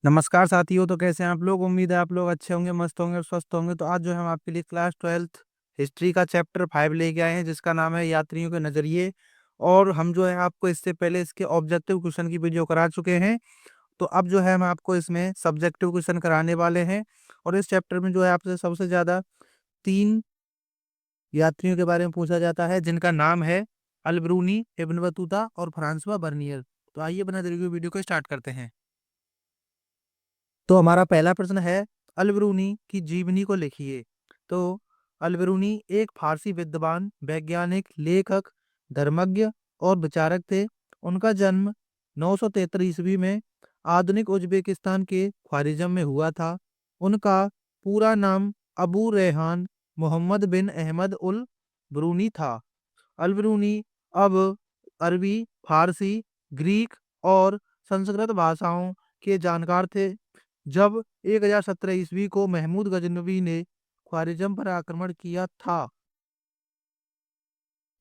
नमस्कार साथियों। तो कैसे हैं आप लोग? उम्मीद है आप लोग अच्छे होंगे, मस्त होंगे और स्वस्थ होंगे। तो आज जो है हम आपके लिए क्लास 12th हिस्ट्री का चैप्टर 5 लेके आए हैं, जिसका नाम है यात्रियों के नजरिए। और हम जो है आपको इससे पहले इसके ऑब्जेक्टिव क्वेश्चन की वीडियो करा चुके हैं। तो अब जो है हम आपको इसमें सब्जेक्टिव क्वेश्चन कराने वाले हैं। और इस चैप्टर में जो है आपसे सबसे ज्यादा 3 यात्रियों के बारे में पूछा जाता है, जिनका नाम है अल-ब्रूनी, इब्न बतूता और फ्रांसवा बर्नियर। तो आइए बिना देरी के वीडियो को स्टार्ट करते हैं। तो हमारा पहला प्रश्न है, अल-ब्रूनी की जीवनी को लिखिए। तो अल-ब्रूनी एक फारसी विद्वान, वैज्ञानिक, लेखक, धर्मज्ञ और विचारक थे। उनका जन्म 973 ईस्वी में आधुनिक उज्बेकिस्तान के ख्वारिज़म में हुआ था। उनका पूरा नाम अबू रेहान मोहम्मद बिन अहमद उल ब्रूनी था। अल-ब्रूनी अब अरबी, फारसी, ग्रीक और संस्कृत भाषाओं के जानकार थे। जब 1017 ईस्वी को महमूद गजनवी ने ख्वारिज़म पर आक्रमण किया था,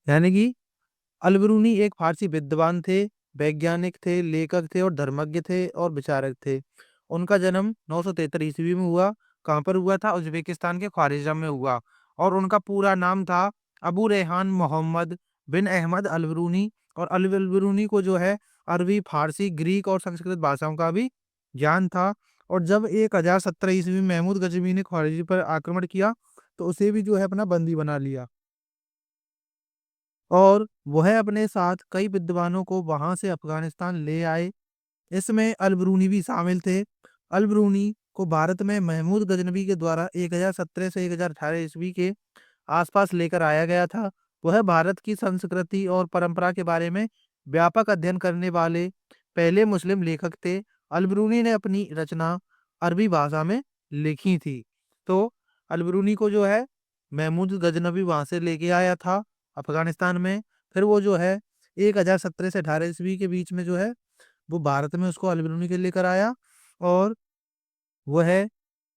यानी कि अल-ब्रूनी एक फारसी विद्वान थे, वैज्ञानिक थे, लेखक थे और धर्मज्ञ थे और विचारक थे। उनका जन्म 973 ईस्वी में हुआ। कहाँ पर हुआ था? उज्बेकिस्तान के ख्वारिज़म में हुआ। और उनका पूरा नाम था अबू रेहान मोहम्मद बिन अहमद अल-ब्रूनी। और अल-ब्रूनी को जो है अरबी, फारसी, ग्रीक और संस्कृत भाषाओं का भी ज्ञान था। और जब 1017 ईस्वी में महमूद गजनवी ने ख्वारिज़म पर आक्रमण किया, तो उसे भी जो है अपना बंदी बना लिया। और वह अपने साथ कई विद्वानों को वहां से अफगानिस्तान ले आए। इसमें अल-ब्रूनी भी शामिल थे। अल-ब्रूनी को भारत में महमूद गजनवी के द्वारा 1017 से 1018 ईस्वी के आसपास लेकर आया गया था। वह भारत की संस्कृति और परंपरा के बारे में व्यापक अध्ययन करने वाले पहले मुस्लिम लेखक थे। अल-ब्रूनी ने अपनी रचना अरबी भाषा में लिखी थी। तो अल-ब्रूनी को जो है महमूद गजनवी वहां से लेके आया था अफगानिस्तान में। फिर वो जो है 1017 से 18 ईस्वी के बीच में जो है वो भारत में उसको अल-ब्रूनी के लेकर आया। और वो है,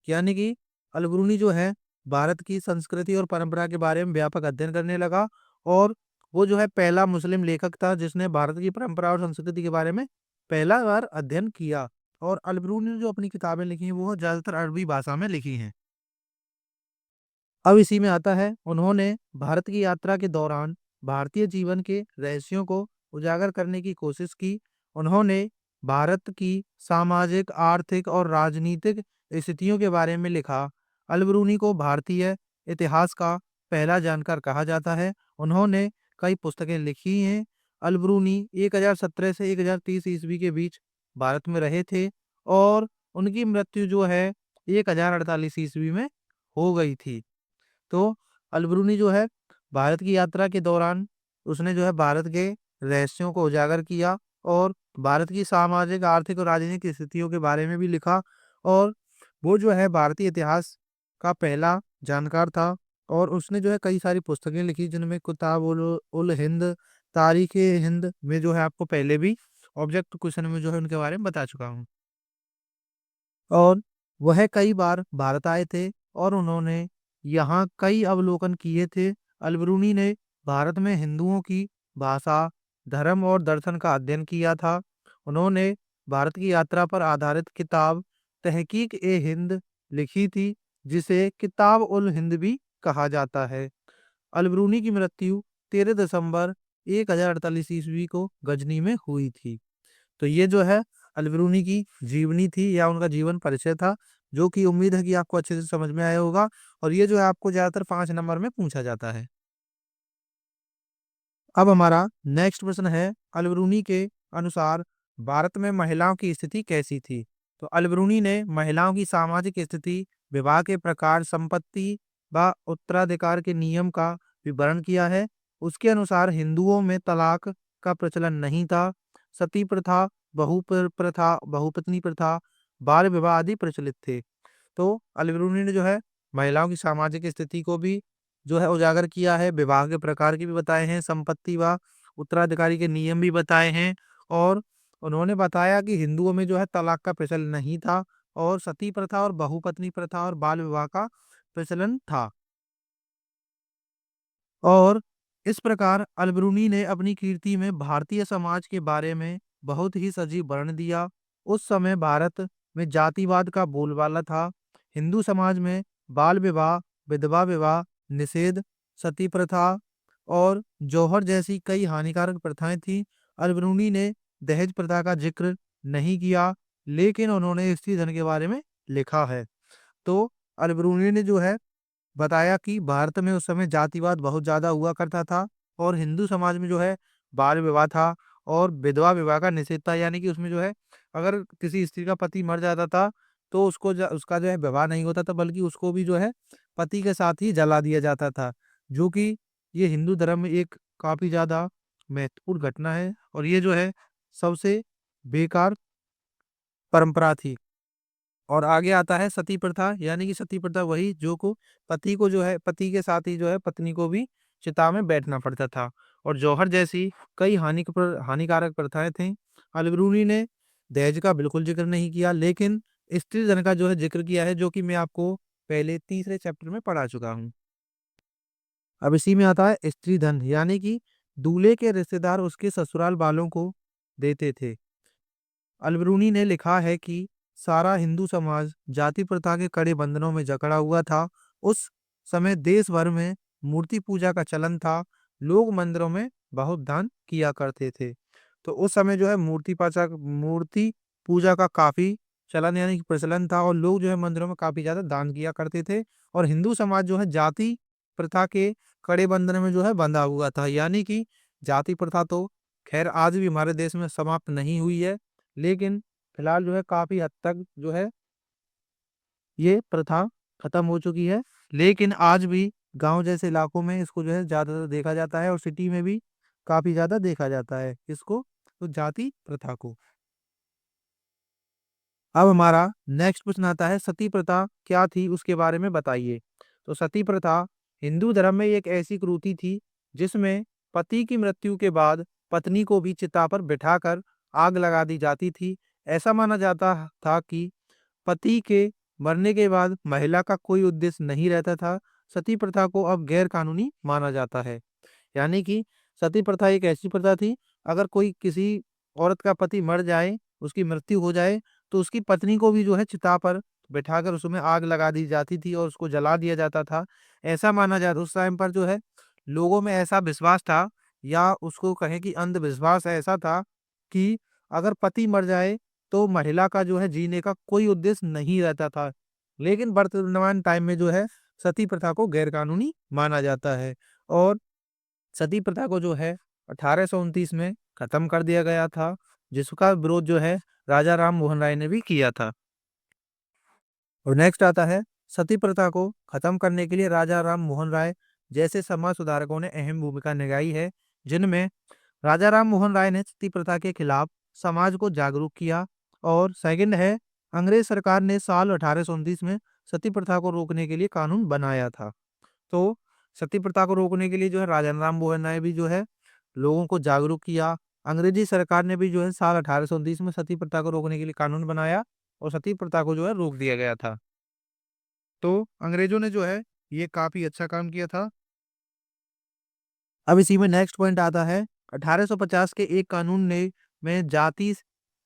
यानी कि अल-ब्रूनी जो है भारत की संस्कृति और परंपरा के बारे में व्यापक अध्ययन करने लगा। और वो जो है पहला मुस्लिम लेखक था जिसने भारत की परंपरा और संस्कृति के बारे में पहला बार अध्ययन किया। और अल-ब्रूनी ने जो अपनी किताबें लिखी हैं वो ज्यादातर अरबी भाषा में लिखी हैं। अब इसी में आता है, उन्होंने भारत की यात्रा के दौरान भारतीय जीवन के रहस्यों को उजागर करने की कोशिश की। उन्होंने भारत की सामाजिक, आर्थिक और राजनीतिक स्थितियों के बारे में लिखा। अल-ब्रूनी को भारतीय इतिहास का पहला जानकार कहा जाता है। उन्होंने कई पुस्तकें लिखी हैं। अल-ब्रूनी 1017 से 1030 ईस्वी के बीच भारत में रहे थे। और उनकी मृत्यु जो है 1048 ईस्वी में हो गई थी। तो अल-ब्रूनी जो है भारत की यात्रा के दौरान उसने जो है भारत के रहस्यों को उजागर किया और भारत की सामाजिक, आर्थिक और राजनीतिक स्थितियों के बारे में भी लिखा। और वो जो है भारतीय इतिहास का पहला जानकार था। और उसने जो है कई सारी पुस्तकें लिखी, जिनमें किताब उल उल हिंद, तारीख हिंद में जो है आपको पहले भी ऑब्जेक्ट क्वेश्चन में जो है उनके बारे में बता चुका हूँ। और वह कई बार भारत आए थे और उन्होंने यहाँ कई अवलोकन किए थे। अल-ब्रूनी ने भारत में हिंदुओं की भाषा, धर्म और दर्शन का अध्ययन किया था। उन्होंने भारत की यात्रा पर आधारित किताब तहकीक-ए-हिंद लिखी थी, जिसे किताब उल हिंद भी कहा जाता है। अल-ब्रूनी की मृत्यु 13 दिसंबर 1048 ईस्वी को गजनी में हुई थी। तो ये जो है अल-ब्रूनी की जीवनी थी या उनका जीवन परिचय था, जो कि उम्मीद है कि आपको अच्छे से समझ में आया होगा। और ये जो है आपको ज़्यादातर 5 नंबर में पूछा जाता है। अब हमारा नेक्स्ट प्रश्न है, अल-ब्रूनी के अनुसार भारत में महिलाओं की स्थिति कैसी थी? तो अल-ब्रूनी ने महिलाओं की सामाजिक स्थिति, विवाह के प्रकार, संपत्ति व उत्तराधिकार के नियम का विवरण किया है। उसके अनुसार हिंदुओं में तलाक का प्रचलन नहीं था। सती प्रथा, बहुपत्नी प्रथा, बाल विवाह आदि प्रचलित थे। तो अल-ब्रूनी ने जो है महिलाओं की सामाजिक स्थिति को भी जो है उजागर किया है, विवाह के प्रकार की भी बताए हैं, संपत्ति व उत्तराधिकारी के नियम भी बताए हैं। और उन्होंने बताया कि हिंदुओं में जो है तलाक का प्रचलन नहीं था और सती प्रथा और बहुपत्नी प्रथा और बाल विवाह का प्रचलन था। और इस प्रकार अल-ब्रूनी ने अपनी कीर्ति में भारतीय समाज के बारे में बहुत ही सजीव वर्णन दिया। उस समय भारत में जातिवाद का बोलबाला था। हिंदू समाज में बाल विवाह, विधवा विवाह निषेध, सती प्रथा और जौहर जैसी कई हानिकारक प्रथाएं थीं। अल-बरूनी ने दहेज प्रथा का जिक्र नहीं किया, लेकिन उन्होंने स्त्री धन के बारे में लिखा है। तो अल-बरूनी ने जो है बताया कि भारत में उस समय जातिवाद बहुत ज़्यादा हुआ करता था और हिंदू समाज में जो है बाल विवाह था और विधवा विवाह का निषेध था। यानी कि उसमें जो है अगर किसी स्त्री का पति मर जाता था तो उसका जो है विवाह नहीं होता था, बल्कि उसको भी जो है पति के साथ ही जला दिया जाता था। जो कि ये हिंदू धर्म में एक काफ़ी ज़्यादा महत्वपूर्ण घटना है और ये जो है सबसे बेकार परंपरा थी। और आगे आता है सती प्रथा, यानी कि सती प्रथा वही जो को पति को जो है पति के साथ ही जो है पत्नी को भी चिता में बैठना पड़ता था। और जौहर जैसी कई हानिकारक प्रथाएं थीं। अल-बरूनी ने दहेज का बिल्कुल जिक्र नहीं किया, लेकिन स्त्री धन का जो है जिक्र किया है, जो कि मैं आपको पहले तीसरे चैप्टर में पढ़ा चुका हूँ। अब इसी में आता है स्त्री धन, यानी कि दूल्हे के रिश्तेदार उसके ससुराल वालों को देते थे। अल-बरूनी ने लिखा है कि सारा हिंदू समाज जाति प्रथा के कड़े बंधनों में जकड़ा हुआ था। उस समय देश भर में मूर्ति पूजा का चलन था। लोग मंदिरों में बहुत दान किया करते थे। तो उस समय जो है मूर्ति पूजा का काफ़ी चलन यानी कि प्रचलन था और लोग जो है मंदिरों में काफ़ी ज़्यादा दान किया करते थे। और हिंदू समाज जो है जाति प्रथा के कड़े बंधन में जो है बंधा हुआ था। यानी कि जाति प्रथा तो खैर आज भी हमारे देश में समाप्त नहीं हुई है, लेकिन फिलहाल जो है काफ़ी हद तक जो है ये प्रथा खत्म हो चुकी है। लेकिन आज भी गाँव जैसे इलाकों में इसको जो है ज़्यादातर देखा जाता है और सिटी में भी काफ़ी ज़्यादा देखा जाता है। इसको तो जाति प्रथा को। अब हमारा नेक्स्ट प्रश्न आता है सती प्रथा क्या थी उसके बारे में बताइए। तो सती प्रथा हिंदू धर्म में एक ऐसी कुरीति थी जिसमें पति की मृत्यु के बाद पत्नी को भी चिता पर बिठाकर आग लगा दी जाती थी। ऐसा माना जाता था कि पति के मरने के बाद महिला का कोई उद्देश्य नहीं रहता था। सती प्रथा को अब गैर कानूनी माना जाता है। यानी कि सती प्रथा एक ऐसी प्रथा थी, अगर कोई किसी औरत का पति मर जाए, उसकी मृत्यु हो जाए, तो उसकी पत्नी को भी जो है चिता पर बिठाकर उसमें आग लगा दी जाती थी और उसको जला दिया जाता था। ऐसा माना जाता उस टाइम पर जो है लोगों में ऐसा विश्वास था या उसको कहें कि अंधविश्वास ऐसा था कि अगर पति मर जाए तो महिला का जो है जीने का कोई उद्देश्य नहीं रहता था। लेकिन वर्तमान टाइम में जो है सती प्रथा को गैर कानूनी माना जाता है और सती प्रथा को जो है 1829 में खत्म कर दिया गया था, जिसका विरोध जो है राजा राम मोहन राय ने भी किया था। और नेक्स्ट आता है सती प्रथा को खत्म करने के लिए राजा राम मोहन राय जैसे समाज सुधारकों ने अहम भूमिका निभाई है, जिनमें राजा राम मोहन राय ने सती प्रथा के खिलाफ समाज को जागरूक किया। और सेकंड है अंग्रेज सरकार ने साल 1829 में सती प्रथा को रोकने के लिए कानून बनाया था। तो सती प्रथा को रोकने के लिए जो है राजा राम मोहन राय भी जो है लोगों को जागरूक किया। अंग्रेजी सरकार ने भी जो है साल 1829 में सती प्रथा को रोकने के लिए कानून बनाया और सती प्रथा को जो है रोक दिया गया था। तो अंग्रेजों ने जो है ये काफी अच्छा काम किया था। अब इसी में नेक्स्ट पॉइंट आता है 1850 के एक कानून ने में जाति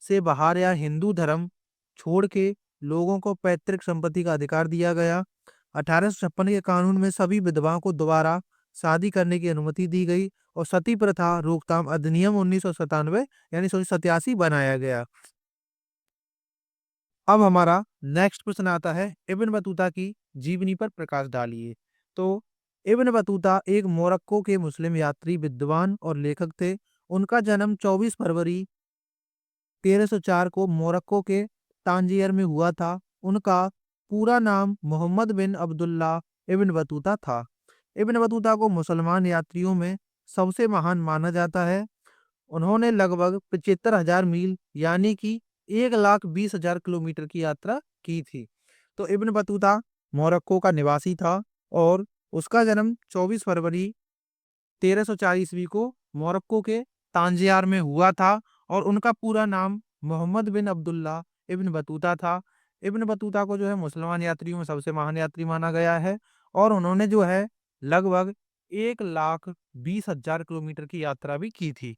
से बाहर या हिंदू धर्म छोड़ के लोगों को पैतृक संपत्ति का अधिकार दिया गया। 1856 के कानून में सभी विधवाओं को दोबारा शादी करने की अनुमति दी गई और सती प्रथा रोकथाम अधिनियम 1997 यानी 1987 बनाया गया। अब हमारा नेक्स्ट प्रश्न आता है इब्न बतूता की जीवनी पर प्रकाश डालिए। तो इब्न बतूता एक मोरक्को के मुस्लिम यात्री विद्वान और लेखक थे। उनका जन्म 24 फरवरी 1304 को मोरक्को के तांजियर में हुआ था। उनका पूरा नाम मोहम्मद बिन अब्दुल्ला इब्न बतूता था। इब्न बतूता को मुसलमान यात्रियों में सबसे महान माना जाता है। उन्होंने लगभग 75,000 मील यानी कि 1,20,000 किलोमीटर की यात्रा की थी। तो इब्न बतूता मोरक्को का निवासी था और उसका जन्म 24 फरवरी 1304 ईस्वी को मोरक्को के तांजियार में हुआ था और उनका पूरा नाम मोहम्मद बिन अब्दुल्ला इब्न बतूता था। इब्न बतूता को जो है मुसलमान यात्रियों में सबसे महान यात्री माना गया है और उन्होंने जो है लगभग 1,20,000 किलोमीटर की यात्रा भी की थी।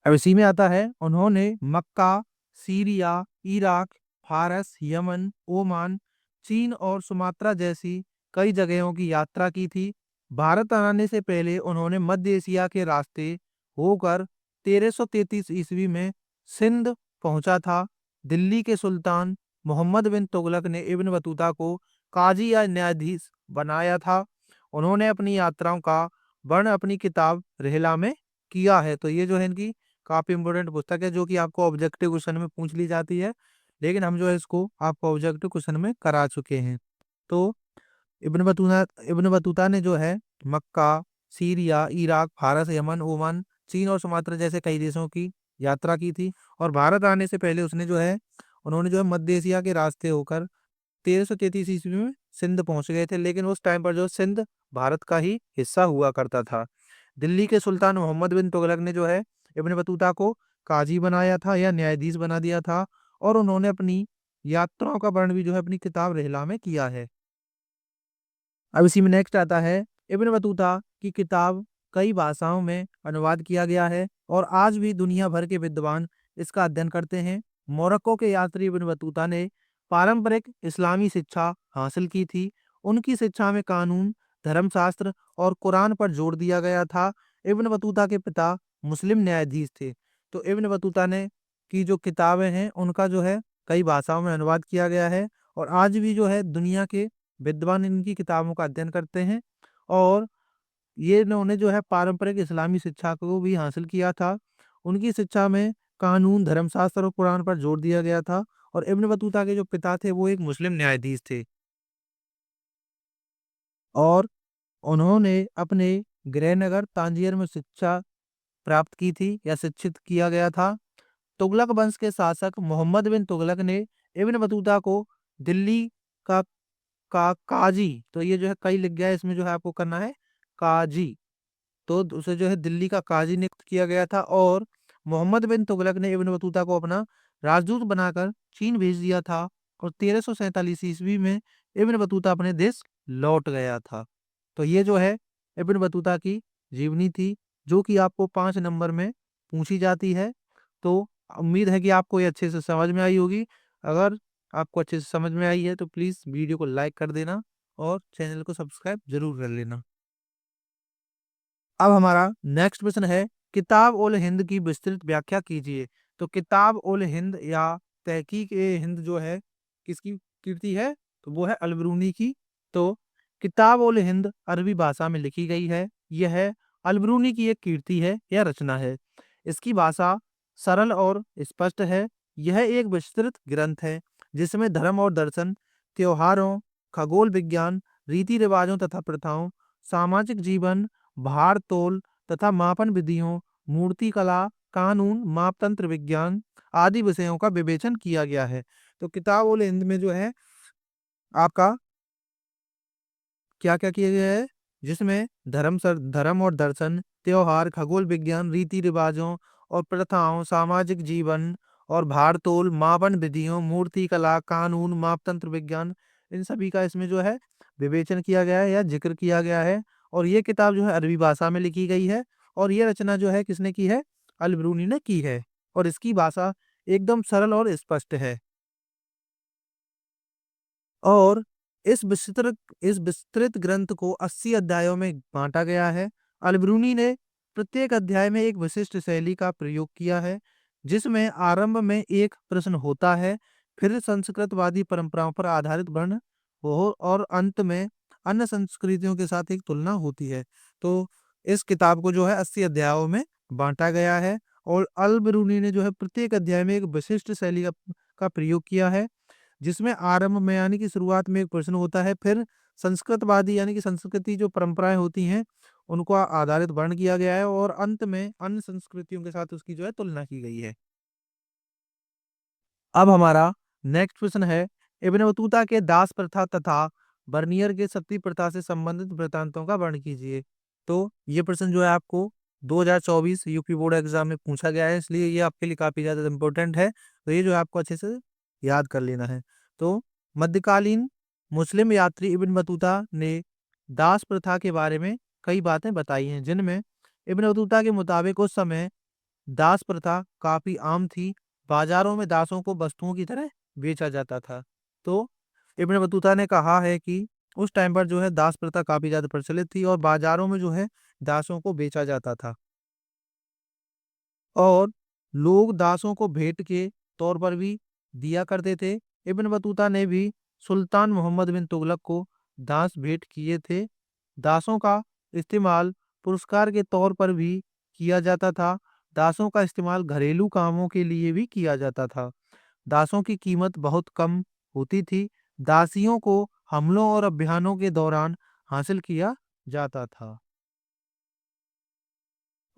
अब इसी में आता है उन्होंने मक्का, सीरिया, इराक, फारस, यमन, ओमान, चीन और सुमात्रा जैसी कई जगहों की यात्रा की थी। भारत आने से पहले उन्होंने मध्य एशिया के रास्ते होकर 1333 ईस्वी में सिंध पहुंचा था। दिल्ली के सुल्तान मोहम्मद बिन तुगलक ने इब्न बतूता को काजी या न्यायाधीश बनाया था। उन्होंने अपनी यात्राओं का वर्णन अपनी किताब रिहला में किया है। तो ये जो है इनकी काफी इंपॉर्टेंट पुस्तक है, जो कि आपको ऑब्जेक्टिव क्वेश्चन में पूछ ली जाती है, लेकिन हम जो है इसको आपको ऑब्जेक्टिव क्वेश्चन में करा चुके हैं। तो इब्न बतूता ने जो है मक्का, सीरिया, इराक, फारस, यमन, ओमान, चीन और सुमात्रा जैसे कई देशों की यात्रा की थी। और भारत आने से पहले उन्होंने जो है मध्य एशिया के रास्ते होकर 1333 ईस्वी में सिंध पहुंच गए थे, लेकिन उस टाइम पर जो सिंध भारत का ही हिस्सा हुआ करता था। दिल्ली के सुल्तान मोहम्मद बिन तुगलक ने जो है इब्न बतूता को काजी बनाया था या न्यायाधीश बना दिया था, और उन्होंने अपनी यात्राओं का वर्णन भी जो है अपनी किताब रिहला में किया है। अब इसी में नेक्स्ट आता है, इब्न बतूता की किताब कई भाषाओं में अनुवाद किया गया है और आज भी दुनिया भर के विद्वान इसका अध्ययन करते हैं। मोरक्को के यात्री इब्न बतूता ने पारंपरिक इस्लामी शिक्षा हासिल की थी। उनकी शिक्षा में कानून, धर्मशास्त्र और कुरान पर जोर दिया गया था। इब्न बतूता के पिता मुस्लिम न्यायाधीश थे। तो इब्न बतूता ने की जो किताबें हैं उनका जो है कई भाषाओं में अनुवाद किया गया है, और आज भी जो है दुनिया के विद्वान इनकी किताबों का अध्ययन करते हैं। और ये इन्होंने जो है पारंपरिक इस्लामी शिक्षा को भी हासिल किया था। उनकी शिक्षा में कानून, धर्मशास्त्र और कुरान पर जोर दिया गया था। और इब्न बतूता के जो पिता थे वो एक मुस्लिम न्यायाधीश थे, और उन्होंने अपने गृहनगर तांजियर में शिक्षा प्राप्त की थी या शिक्षित किया गया था। तुगलक वंश के शासक मोहम्मद बिन तुगलक ने इब्न बतूता को दिल्ली का काजी, तो ये जो है कई लिख गया है, इसमें जो है आपको करना है काजी, तो उसे जो है दिल्ली का काजी नियुक्त किया गया था। और मोहम्मद बिन तुगलक ने इब्न बतूता को अपना राजदूत बनाकर चीन भेज दिया था, और 1347 ईस्वी में इब्न बतूता अपने देश लौट गया था। तो ये जो है इब्न बतूता की जीवनी थी, जो कि आपको 5 नंबर में पूछी जाती है। तो उम्मीद है कि आपको ये अच्छे से समझ में आई होगी। अगर आपको अच्छे से समझ में आई है तो प्लीज़ वीडियो को लाइक कर देना और चैनल को सब्सक्राइब जरूर कर लेना। अब हमारा नेक्स्ट प्रश्न है, किताब उल हिंद की विस्तृत व्याख्या कीजिए। तो किताब उल हिंद या तहकीक ए हिंद जो है किसकी कीर्ति है, तो वो है अलबरूनी की। तो किताब उल हिंद अरबी भाषा में लिखी गई है। यह अलबरूनी की एक कीर्ति है या रचना है। इसकी भाषा सरल और स्पष्ट है। यह एक विस्तृत ग्रंथ है जिसमें धर्म और दर्शन, त्योहारों, खगोल विज्ञान, रीति रिवाजों तथा प्रथाओं, सामाजिक जीवन, भार तोल तथा मापन विधियों, मूर्ति कला, कानून, मापतंत्र विज्ञान आदि विषयों का विवेचन किया गया है। तो किताब उल हिंद में जो है आपका क्या क्या किया गया है, जिसमें धर्म और दर्शन, त्योहार, खगोल विज्ञान, रीति रिवाजों और प्रथाओं, सामाजिक जीवन और भारतोल, मापन विधियों, मूर्ति कला, कानून, मापतंत्र विज्ञान, इन सभी का इसमें जो है विवेचन किया गया है या जिक्र किया गया है। और ये किताब जो है अरबी भाषा में लिखी गई है, और ये रचना जो है किसने की है, अल-बरूनी ने की है। और इसकी भाषा एकदम सरल और स्पष्ट है। और इस विस्तृत ग्रंथ को 80 अध्यायों में बांटा गया है। अलबरूनी ने प्रत्येक अध्याय में एक विशिष्ट शैली का प्रयोग किया है, जिसमें आरंभ में एक प्रश्न होता है, फिर संस्कृतवादी परंपराओं पर आधारित वर्ण हो, और अंत में अन्य संस्कृतियों के साथ एक तुलना होती है। तो इस किताब को जो है 80 अध्यायों में बांटा गया है, और अल बरूनी ने जो है प्रत्येक अध्याय में एक विशिष्ट शैली का प्रयोग किया है, जिसमें आरंभ में यानी कि शुरुआत में एक प्रश्न होता है, फिर संस्कृतवादी यानी कि संस्कृति जो परंपराएं होती हैं उनको आधारित वर्ण किया गया है, और अंत में अन्य संस्कृतियों के साथ उसकी जो है तुलना की गई है। अब हमारा नेक्स्ट प्रश्न है, इब्न बतूता के दास प्रथा तथा बर्नियर के सती प्रथा से संबंधित वृत्तांतों का वर्ण कीजिए। तो ये प्रश्न जो है आपको 2024 यूपी बोर्ड एग्जाम में पूछा गया है, इसलिए ये आपके लिए काफी ज्यादा इम्पोर्टेंट है। तो ये जो है आपको अच्छे से याद कर लेना है। तो मध्यकालीन मुस्लिम यात्री इब्न बतूता ने दास प्रथा के बारे में कई बातें बताई हैं, जिनमें इब्न बतूता के मुताबिक उस समय दास प्रथा काफी आम थी। बाजारों में दासों को वस्तुओं की तरह बेचा जाता था। तो इब्न बतूता ने कहा है कि उस टाइम पर जो है दास प्रथा काफ़ी ज़्यादा प्रचलित थी और बाजारों में जो है दासों को बेचा जाता था। और लोग दासों को भेंट के तौर पर भी दिया करते थे। इब्न बतूता ने भी सुल्तान मोहम्मद बिन तुगलक को दास भेंट किए थे। दासों का इस्तेमाल पुरस्कार के तौर पर भी किया जाता था। दासों का इस्तेमाल घरेलू कामों के लिए भी किया जाता था। दासों की कीमत बहुत कम होती थी। दासियों को हमलों और अभियानों के दौरान हासिल किया जाता था।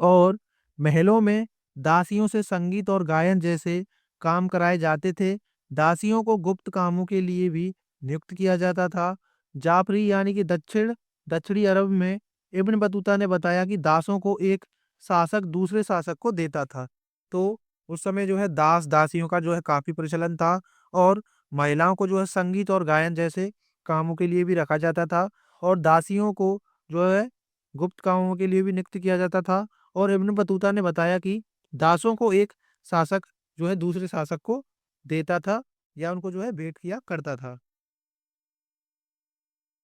और महलों में दासियों से संगीत और गायन जैसे काम कराए जाते थे। दासियों को गुप्त कामों के लिए भी नियुक्त किया जाता था। जाफरी यानी कि दक्षिणी अरब में इब्न बतूता ने बताया कि दासों को एक शासक दूसरे शासक को देता था। तो उस समय जो है दास दासियों का जो है काफी प्रचलन था और महिलाओं को जो है संगीत और गायन जैसे कामों के लिए भी रखा जाता था और दासियों को जो है गुप्त कामों के लिए भी नियुक्त किया जाता था। और इब्न बतूता ने बताया कि दासों को एक शासक जो है दूसरे शासक को देता था या उनको जो है भेंट किया करता था।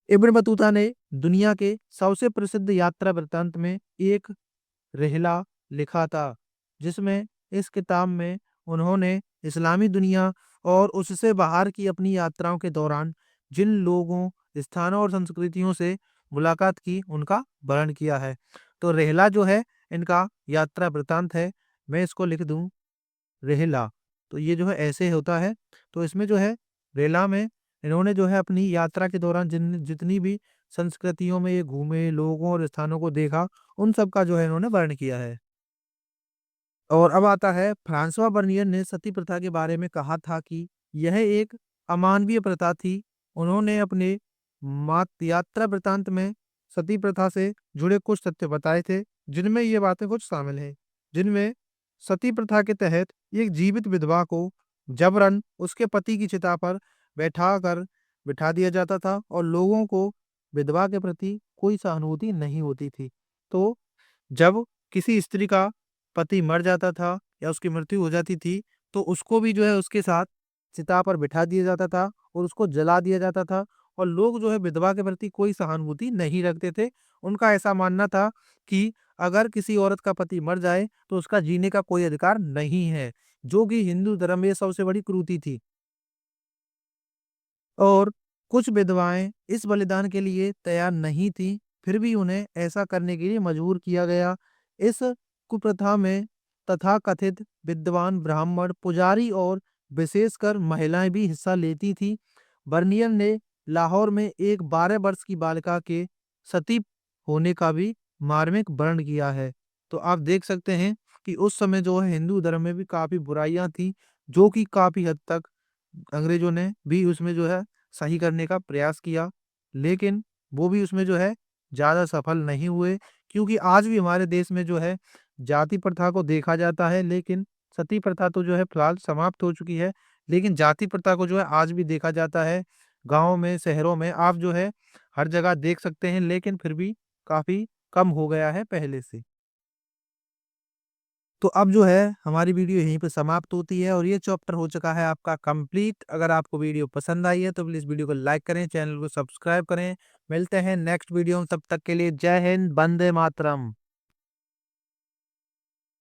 इब्न बतूता ने दुनिया के सबसे प्रसिद्ध यात्रा वृत्तांत में एक रिहला लिखा था, जिसमें इस किताब में उन्होंने इस्लामी दुनिया और उससे बाहर की अपनी यात्राओं के दौरान जिन लोगों, स्थानों और संस्कृतियों से मुलाकात की, उनका वर्णन किया है। तो रिहला जो है इनका यात्रा वृत्तांत है। मैं इसको लिख दूं रिहला, तो ये जो है ऐसे होता है। तो इसमें जो है रेला में इन्होंने जो है अपनी यात्रा के दौरान जितनी भी संस्कृतियों में ये घूमे, लोगों और स्थानों को देखा, उन सब का जो है इन्होंने वर्णन किया है। और अब आता है फ्रांसवा बर्नियर ने सती प्रथा के बारे में कहा था कि यह एक अमानवीय प्रथा थी। उन्होंने अपने मात यात्रा वृत्तांत में सती प्रथा से जुड़े कुछ तथ्य बताए थे, जिनमें ये बातें कुछ शामिल हैं। जिनमें सती प्रथा के तहत एक जीवित विधवा को जबरन उसके पति की चिता पर बैठा कर बिठा दिया जाता था और लोगों को विधवा के प्रति कोई सहानुभूति नहीं होती थी। तो जब किसी स्त्री का पति मर जाता था या उसकी मृत्यु हो जाती थी, तो उसको भी जो है उसके साथ चिता पर बिठा दिया जाता था और उसको जला दिया जाता था और लोग जो है विधवा के प्रति कोई सहानुभूति नहीं रखते थे। उनका ऐसा मानना था कि अगर किसी औरत का पति मर जाए, तो उसका जीने का कोई अधिकार नहीं है, जो कि हिंदू धर्म में सबसे बड़ी कुरीति थी। और कुछ विधवाएं इस बलिदान के लिए तैयार नहीं थीं, फिर भी उन्हें ऐसा करने के लिए मजबूर किया गया। इस कुप्रथा में तथाकथित विद्वान ब्राह्मण, पुजारी और विशेषकर महिलाएं भी हिस्सा लेती थीं। बर्नियर ने लाहौर में एक 12 वर्ष की बालिका के सती होने का भी मार्मिक वर्णन किया है। तो आप देख सकते हैं कि उस समय जो है हिंदू धर्म में भी काफ़ी बुराइयां थीं, जो कि काफ़ी हद तक अंग्रेजों ने भी उसमें जो है सही करने का प्रयास किया, लेकिन वो भी उसमें जो है ज़्यादा सफल नहीं हुए, क्योंकि आज भी हमारे देश में जो है जाति प्रथा को देखा जाता है, लेकिन सती प्रथा तो जो है फिलहाल समाप्त हो चुकी है, लेकिन जाति प्रथा को जो है आज भी देखा जाता है। गाँव में, शहरों में आप जो है हर जगह देख सकते हैं, लेकिन फिर भी काफ़ी कम हो गया है पहले से। तो अब जो है हमारी वीडियो यहीं पे समाप्त होती है और ये चैप्टर हो चुका है आपका कंप्लीट। अगर आपको वीडियो पसंद आई है तो प्लीज़ वीडियो को लाइक करें, चैनल को सब्सक्राइब करें। मिलते हैं नेक्स्ट वीडियो में, तब तक के लिए जय हिंद, वंदे मातरम।